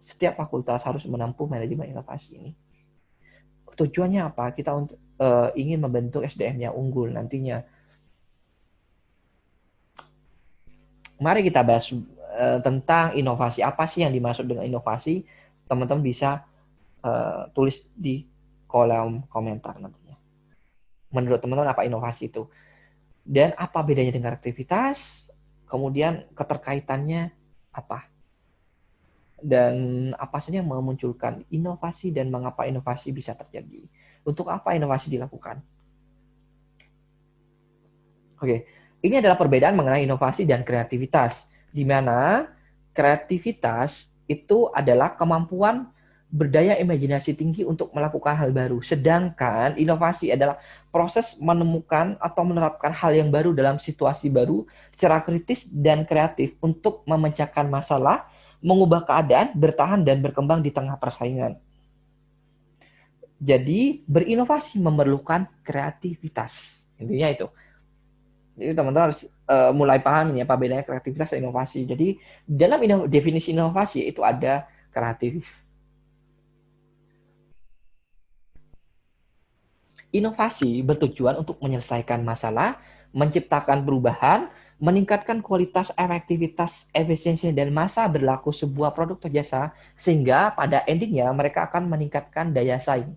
setiap fakultas harus menempuh manajemen inovasi ini. Tujuannya apa? Kita ingin membentuk SDM yang unggul nantinya. Mari kita bahas tentang inovasi. Apa sih yang dimaksud dengan inovasi? Teman-teman bisa tulis di kolom komentar nantinya. Menurut teman-teman apa inovasi itu? Dan apa bedanya dengan aktivitas? Kemudian keterkaitannya apa? Dan apa saja yang memunculkan inovasi dan mengapa inovasi bisa terjadi? Untuk apa inovasi dilakukan? Oke, ini adalah perbedaan mengenai inovasi dan kreativitas, di mana kreativitas itu adalah kemampuan berdaya imajinasi tinggi untuk melakukan hal baru, sedangkan inovasi adalah proses menemukan atau menerapkan hal yang baru dalam situasi baru secara kritis dan kreatif untuk memecahkan masalah, mengubah keadaan, bertahan dan berkembang di tengah persaingan. Jadi berinovasi memerlukan kreativitas, intinya itu. Jadi teman-teman harus mulai paham ya apa bedanya kreativitas dan inovasi. Jadi dalam definisi inovasi itu ada kreatif. Inovasi bertujuan untuk menyelesaikan masalah, menciptakan perubahan, meningkatkan kualitas, efektivitas, efisiensi, dan masa berlaku sebuah produk atau jasa, sehingga pada endingnya mereka akan meningkatkan daya saing.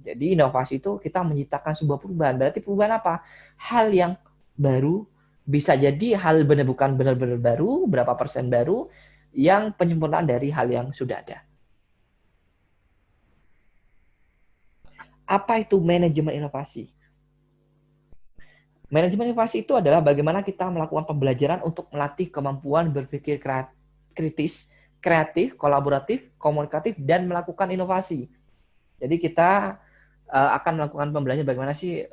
Jadi inovasi itu kita menciptakan sebuah perubahan. Berarti perubahan apa? Hal yang baru, bisa jadi hal bukan benar-benar baru, berapa persen baru, yang penyempurnaan dari hal yang sudah ada. Apa itu manajemen inovasi? Manajemen inovasi itu adalah bagaimana kita melakukan pembelajaran untuk melatih kemampuan berpikir kritis, kreatif, kolaboratif, komunikatif, dan melakukan inovasi. Jadi kita akan melakukan pembelajaran bagaimana sih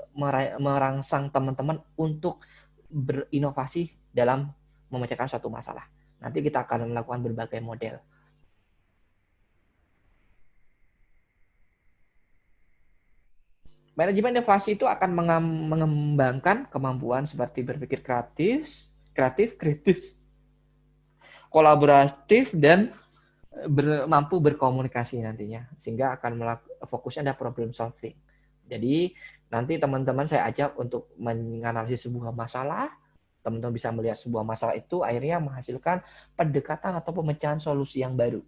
merangsang teman-teman untuk berinovasi dalam memecahkan suatu masalah. Nanti kita akan melakukan berbagai model. Manajemen inovasi itu akan mengembangkan kemampuan seperti berpikir kreatif, kritis, kolaboratif, dan mampu berkomunikasi nantinya. Sehingga akan fokusnya ada problem solving. Jadi nanti teman-teman saya ajak untuk menganalisis sebuah masalah. Teman-teman bisa melihat sebuah masalah itu akhirnya menghasilkan pendekatan atau pemecahan solusi yang baru.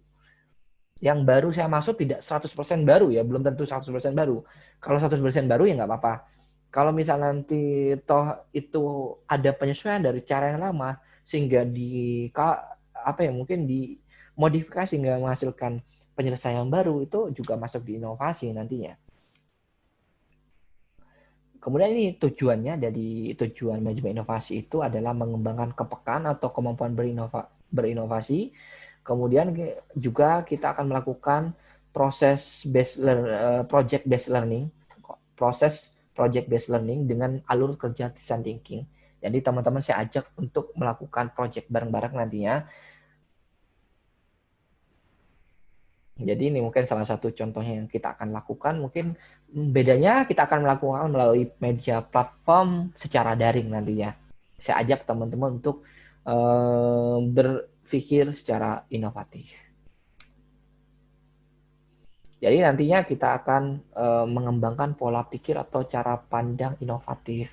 Yang baru saya maksud tidak 100% baru ya, belum tentu 100% baru. Kalau 100% baru ya nggak apa-apa. Kalau misalnya nanti toh itu ada penyesuaian dari cara yang lama sehingga mungkin dimodifikasi hingga menghasilkan penyelesaian baru, itu juga masuk di inovasi nantinya. Kemudian ini tujuannya dari tujuan manajemen inovasi itu adalah mengembangkan kepekaan atau kemampuan berinovasi. Kemudian juga kita akan melakukan project based learning dengan alur kerja design thinking. Jadi teman-teman saya ajak untuk melakukan project bareng-bareng nantinya. Jadi ini mungkin salah satu contohnya yang kita akan lakukan. Mungkin bedanya kita akan melakukan melalui media platform secara daring nantinya. Saya ajak teman-teman untuk berpikir secara inovatif. Jadi nantinya kita akan mengembangkan pola pikir atau cara pandang inovatif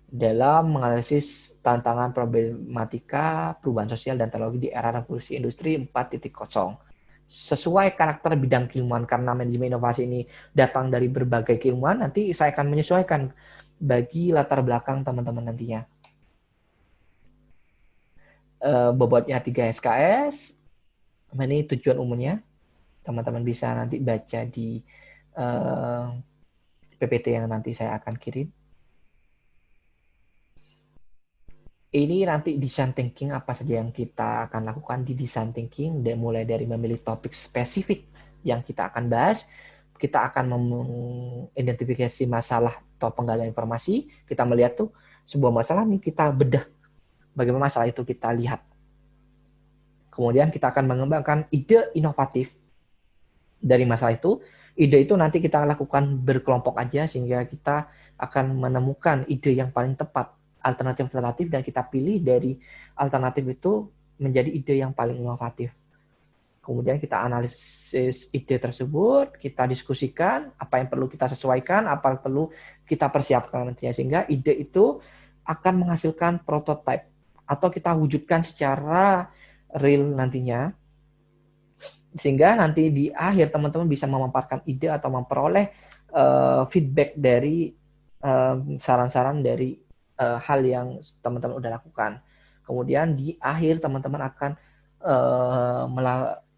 dalam menganalisis tantangan problematika perubahan sosial dan teknologi di era revolusi industri 4.0. Sesuai karakter bidang keilmuan, karena manajemen inovasi ini datang dari berbagai keilmuan, nanti saya akan menyesuaikan bagi latar belakang teman-teman nantinya. Bobotnya 3 SKS, ini tujuan umumnya. Teman-teman bisa nanti baca di PPT yang nanti saya akan kirim. Ini nanti design thinking apa saja yang kita akan lakukan di design thinking, dan mulai dari memilih topik spesifik yang kita akan bahas, kita akan mengidentifikasi masalah atau penggalian informasi, kita melihat tuh sebuah masalah nih, kita bedah bagaimana masalah itu kita lihat. Kemudian kita akan mengembangkan ide inovatif dari masalah itu. Ide itu nanti kita lakukan berkelompok aja sehingga kita akan menemukan ide yang paling tepat, alternatif, dan kita pilih dari alternatif itu menjadi ide yang paling inovatif. Kemudian kita analisis ide tersebut, kita diskusikan apa yang perlu kita sesuaikan, apa yang perlu kita persiapkan nantinya, sehingga ide itu akan menghasilkan prototipe atau kita wujudkan secara real nantinya, sehingga nanti di akhir teman-teman bisa memaparkan ide atau memperoleh feedback dari saran-saran dari hal yang teman-teman udah lakukan. Kemudian di akhir teman-teman akan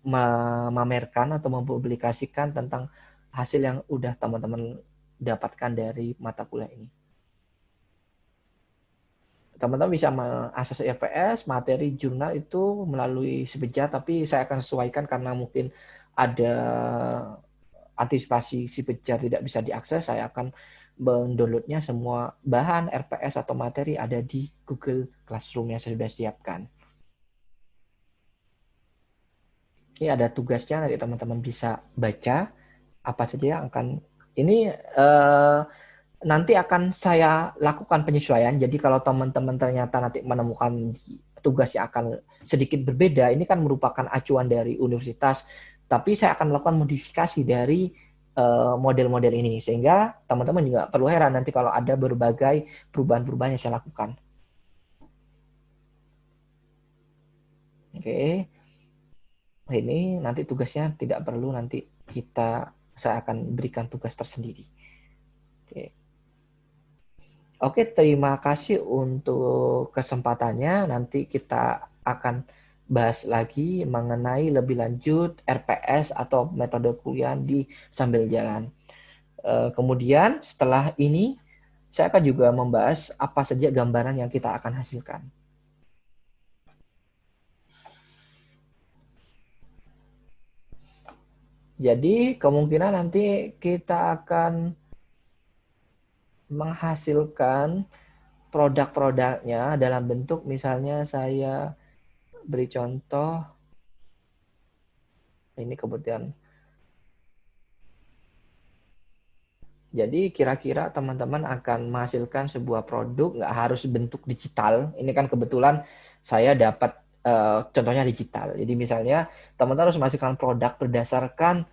memamerkan atau mempublikasikan tentang hasil yang udah teman-teman dapatkan dari mata kuliah ini. Teman-teman bisa mengakses IPS, materi jurnal itu melalui Sipeja, tapi saya akan sesuaikan karena mungkin ada antisipasi Sipeja tidak bisa diakses, saya akan mendownloadnya semua bahan RPS atau materi ada di Google Classroom yang saya sudah siapkan. Ini ada tugasnya, nanti teman-teman bisa baca apa saja yang akan ini nanti akan saya lakukan penyesuaian. Jadi kalau teman-teman ternyata nanti menemukan tugas yang akan sedikit berbeda, ini kan merupakan acuan dari universitas, tapi saya akan melakukan modifikasi dari model-model ini, sehingga teman-teman juga perlu heran nanti kalau ada berbagai perubahan-perubahan yang saya lakukan. Oke. Ini nanti tugasnya tidak perlu nanti saya akan berikan tugas tersendiri. Oke, terima kasih untuk kesempatannya. Nanti kita akan bahas lagi mengenai lebih lanjut RPS atau metode kuliah di sambil jalan. Kemudian setelah ini saya akan juga membahas apa saja gambaran yang kita akan hasilkan. Jadi kemungkinan nanti kita akan menghasilkan produk-produknya dalam bentuk, misalnya saya beri contoh, ini kemudian. Jadi kira-kira teman-teman akan menghasilkan sebuah produk, nggak harus bentuk digital. Ini kan kebetulan saya dapat contohnya digital. Jadi misalnya teman-teman harus menghasilkan produk berdasarkan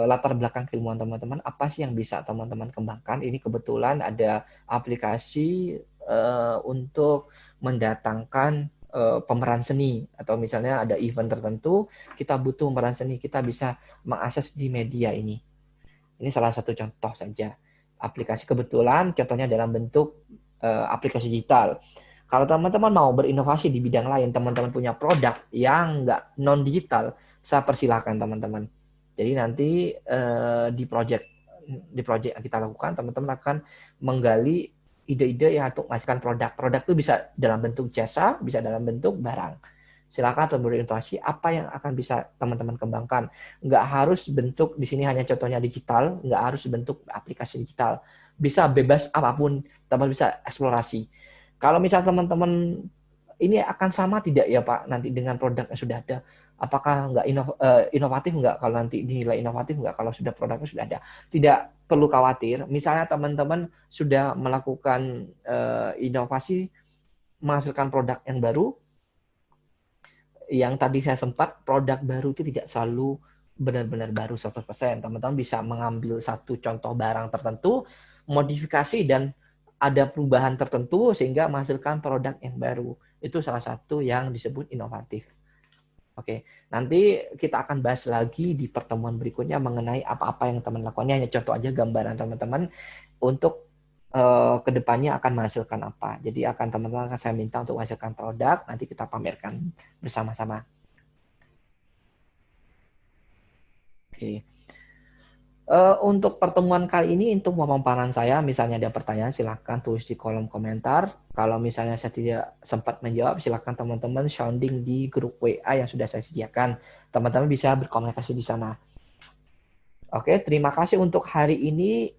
latar belakang keilmuan teman-teman. Apa sih yang bisa teman-teman kembangkan? Ini kebetulan ada aplikasi untuk mendatangkan pemeran seni, atau misalnya ada event tertentu, kita butuh pemeran seni, kita bisa mengakses di media ini. Ini salah satu contoh saja. Aplikasi kebetulan contohnya dalam bentuk aplikasi digital. Kalau teman-teman mau berinovasi di bidang lain, teman-teman punya produk yang nggak non-digital, saya persilahkan teman-teman. Jadi nanti di project yang kita lakukan, teman-teman akan menggali ide-ide yang untuk menghasilkan produk. Produk itu bisa dalam bentuk jasa, bisa dalam bentuk barang. Silakan teman berinovasi apa yang akan bisa teman-teman kembangkan. Nggak harus bentuk, di sini hanya contohnya digital, nggak harus bentuk aplikasi digital. Bisa bebas apapun, teman bisa eksplorasi. Kalau misal teman-teman ini akan sama tidak ya Pak nanti dengan produk yang sudah ada? Apakah nggak inovatif nggak kalau nanti dinilai inovatif nggak kalau sudah produknya sudah ada? Tidak perlu khawatir. Misalnya teman-teman sudah melakukan inovasi, menghasilkan produk yang baru, yang tadi saya sempat, produk baru itu tidak selalu benar-benar baru 100%. Teman-teman bisa mengambil satu contoh barang tertentu, modifikasi dan ada perubahan tertentu sehingga menghasilkan produk yang baru. Itu salah satu yang disebut inovatif. Oke, nanti kita akan bahas lagi di pertemuan berikutnya mengenai apa-apa yang teman lakukan. Ini hanya contoh aja gambaran teman-teman untuk kedepannya akan menghasilkan apa. Jadi akan teman-teman akan saya minta untuk menghasilkan produk, nanti kita pamerkan bersama-sama. Oke. Untuk pertemuan kali ini, untuk pemaparan saya, misalnya ada pertanyaan, silahkan tulis di kolom komentar. Kalau misalnya saya tidak sempat menjawab, silahkan teman-teman sounding di grup WA yang sudah saya sediakan. Teman-teman bisa berkomunikasi di sana. Oke, terima kasih untuk hari ini,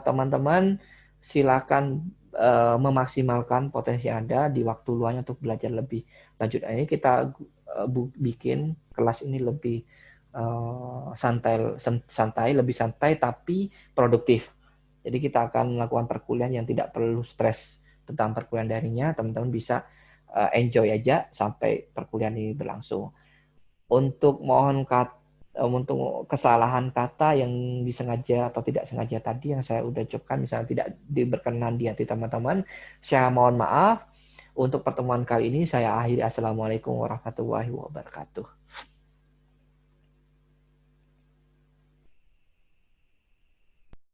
teman-teman. Silakan memaksimalkan potensi Anda di waktu luangnya untuk belajar lebih lanjut. Ini kita bikin kelas ini lebih santai, lebih santai tapi produktif. Jadi kita akan melakukan perkuliahan yang tidak perlu stres tentang perkuliahan daringnya. Teman-teman bisa enjoy aja sampai perkuliahan ini berlangsung. Untuk kesalahan kata yang disengaja atau tidak sengaja tadi yang saya udah ucapkan, misalnya tidak berkenan di hati teman-teman, saya mohon maaf. Untuk pertemuan kali ini saya akhiri. Assalamualaikum warahmatullahi wabarakatuh.